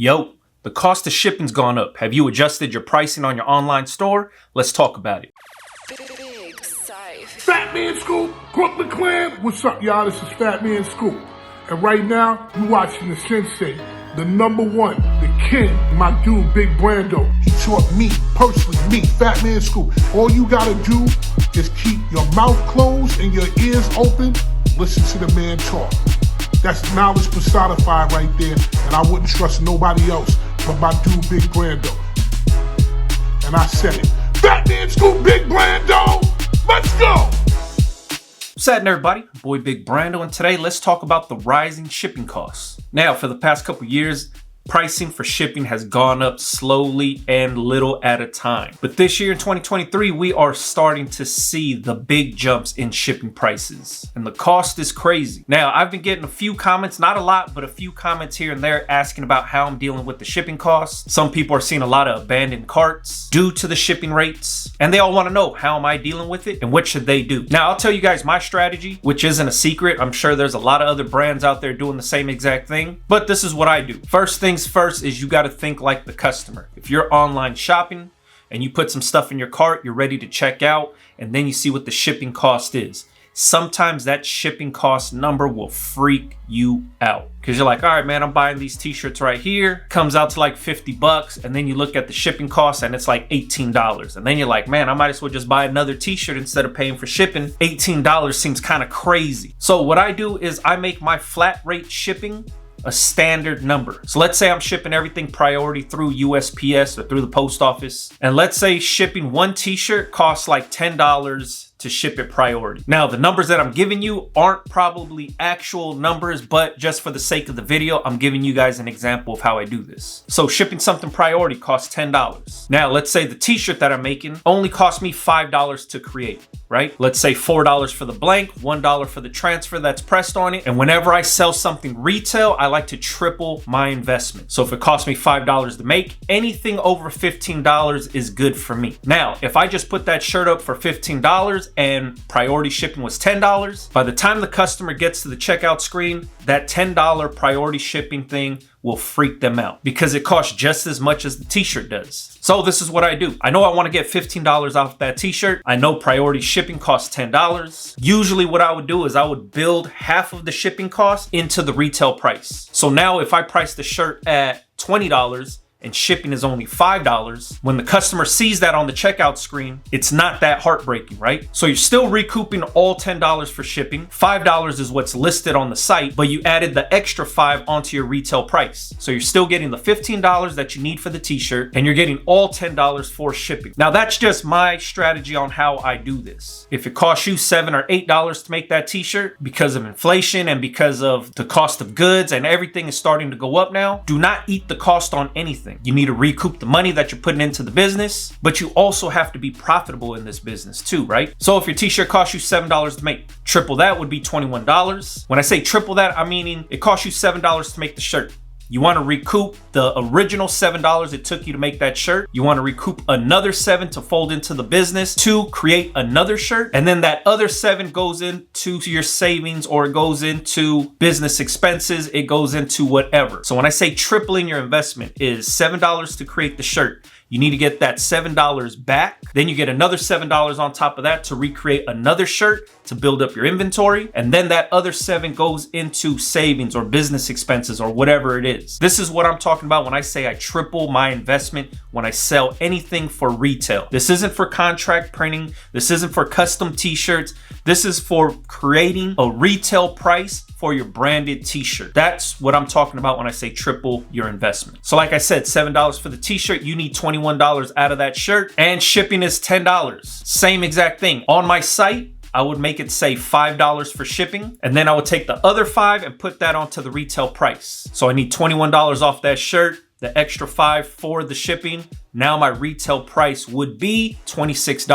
Yo, the cost of shipping's gone up. Have you adjusted your pricing on your online store? Let's talk about it. Big Sife. Fat Man Scoop, Brooklyn Clan. What's up, y'all? This is Fat Man Scoop. And right now, you watching the sensei, the number one, the king, my dude, Big Brando. He taught me, personally, me, Fat Man Scoop. All you gotta do is keep your mouth closed and your ears open. Listen to the man talk. That's knowledge personified right there, and I wouldn't trust nobody else but my dude, Big Brando. And I said it. Fat Man Scoop, Big Brando, let's go! What's happening, everybody? Boy Big Brando, and today let's talk about the rising shipping costs. Now, for the past couple years, pricing for shipping has gone up slowly and little at a time. But this year in 2023, we are starting to see the big jumps in shipping prices. And the cost is crazy. Now, I've been getting a few comments, not a lot, but a few comments here and there asking about how I'm dealing with the shipping costs. Some people are seeing a lot of abandoned carts due to the shipping rates. And they all want to know, how am I dealing with it and what should they do? Now, I'll tell you guys my strategy, which isn't a secret. I'm sure there's a lot of other brands out there doing the same exact thing. But this is what I do. First things first is you got to think like the customer. If you're online shopping and you put some stuff in your cart, you're ready to check out, and then you see what the shipping cost is. Sometimes that shipping cost number will freak you out because you're like, all right, man, I'm buying these t-shirts right here. Comes out to like 50 bucks. And then you look at the shipping cost and it's like $18. And then you're like, man, I might as well just buy another t-shirt instead of paying for shipping. $18 seems kind of crazy. So what I do is I make my flat rate shipping a standard number. So let's say I'm shipping everything priority through USPS or through the post office. And let's say shipping one t-shirt costs like $10 to ship it priority. Now, the numbers that I'm giving you aren't probably actual numbers, but just for the sake of the video, I'm giving you guys an example of how I do this. So shipping something priority costs $10. Now, let's say the t-shirt that I'm making only cost me $5 to create, right? Let's say $4 for the blank, $1 for the transfer that's pressed on it. And whenever I sell something retail, I like to triple my investment. So if it costs me $5 to make, anything over $15 is good for me. Now, if I just put that shirt up for $15 and priority shipping was $10, by the time the customer gets to the checkout screen, that $10 priority shipping thing will freak them out because it costs just as much as the t-shirt does. So this is what I do. I know I want to get $15 off that t-shirt. I know priority shipping costs $10. Usually what I would do is I would build half of the shipping cost into the retail price. So now if I price the shirt at $20 and shipping is only $5, when the customer sees that on the checkout screen, it's not that heartbreaking, right? So you're still recouping all $10 for shipping. $5 is what's listed on the site, but you added the extra $5 onto your retail price. So you're still getting the $15 that you need for the t-shirt, and you're getting all $10 for shipping. Now that's just my strategy on how I do this. If it costs you $7 or $8 to make that t-shirt because of inflation and because of the cost of goods and everything is starting to go up now, do not eat the cost on anything. You need to recoup the money that you're putting into the business, but you also have to be profitable in this business too, right? So if your t-shirt costs you $7 to make, triple that would be $21. When I say triple that, I'm meaning it costs you $7 to make the shirt. You want to recoup the original $7 it took you to make that shirt. You want to recoup another $7 to fold into the business to create another shirt. And then that other $7 goes into your savings, or it goes into business expenses. It goes into whatever. So when I say tripling your investment is $7 to create the shirt, you need to get that $7 back. Then you get another $7 on top of that to recreate another shirt to build up your inventory. And then that other $7 goes into savings or business expenses or whatever it is. This is what I'm talking about when I say I triple my investment when I sell anything for retail. This isn't for contract printing. This isn't for custom t-shirts. This is for creating a retail price for your branded t-shirt. That's what I'm talking about when I say triple your investment. So like I said, $7 for the t-shirt, you need $21 out of that shirt, and shipping is $10. Same exact thing. On my site, I would make it say $5 for shipping, and then I would take the other $5 and put that onto the retail price. So I need $21 off that shirt, the extra $5 for the shipping. Now my retail price would be $26.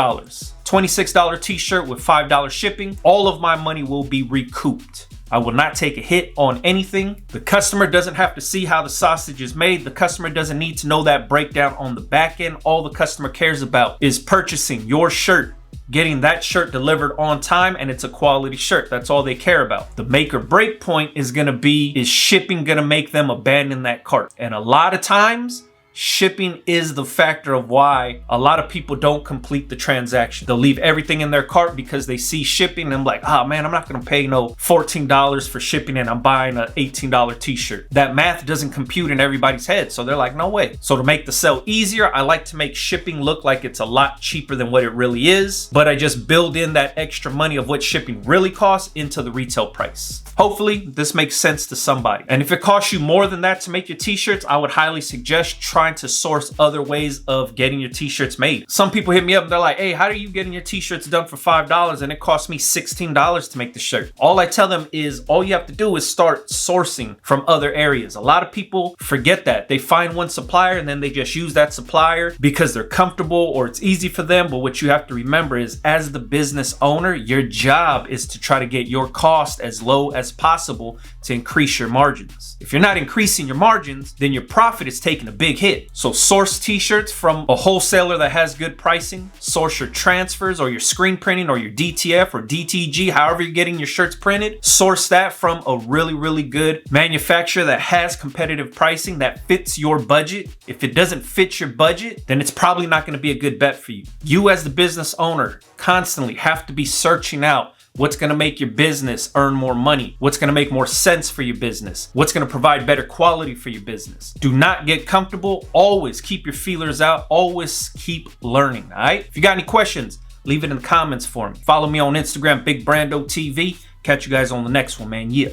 $26 t-shirt with $5 shipping. All of my money will be recouped. I will not take a hit on anything. The customer doesn't have to see how the sausage is made. The customer doesn't need to know that breakdown on the back end. All the customer cares about is purchasing your shirt getting that shirt delivered on time and it's a quality shirt. That's all they care about. The make or break point is gonna be, is shipping gonna make them abandon that cart? And a lot of times, shipping is the factor of why a lot of people don't complete the transaction. They'll leave everything in their cart because they see shipping and I'm like, oh man, I'm not gonna pay no $14 for shipping and I'm buying an $18 t-shirt. That math doesn't compute in everybody's head. So they're like, no way. So to make the sell easier, I like to make shipping look like it's a lot cheaper than what it really is, but I just build in that extra money of what shipping really costs into the retail price. Hopefully this makes sense to somebody. And if it costs you more than that to make your t-shirts, I would highly suggest trying to source other ways of getting your t-shirts made. Some people hit me up and they're like, hey, how are you getting your t-shirts done for $5 and it cost me $16 to make the shirt? All I tell them is all you have to do is start sourcing from other areas. A lot of people forget that. They find one supplier and then they just use that supplier because they're comfortable or it's easy for them. But what you have to remember is, as the business owner, your job is to try to get your cost as low as possible to increase your margins. If you're not increasing your margins, then your profit is taking a big hit. So source t-shirts from a wholesaler that has good pricing, source your transfers or your screen printing or your DTF or DTG, however you're getting your shirts printed, source that from a really good manufacturer that has competitive pricing that fits your budget. If it doesn't fit your budget, then it's probably not going to be a good bet for you. You as the business owner constantly have to be searching out what's going to make your business earn more money, what's going to make more sense for your business, what's going to provide better quality for your business. Do not get comfortable. Always keep your feelers out. Always keep learning, all right? If you got any questions, leave it in the comments for me. Follow me on Instagram, Big Brando TV. Catch you guys on the next one, man. Yeah.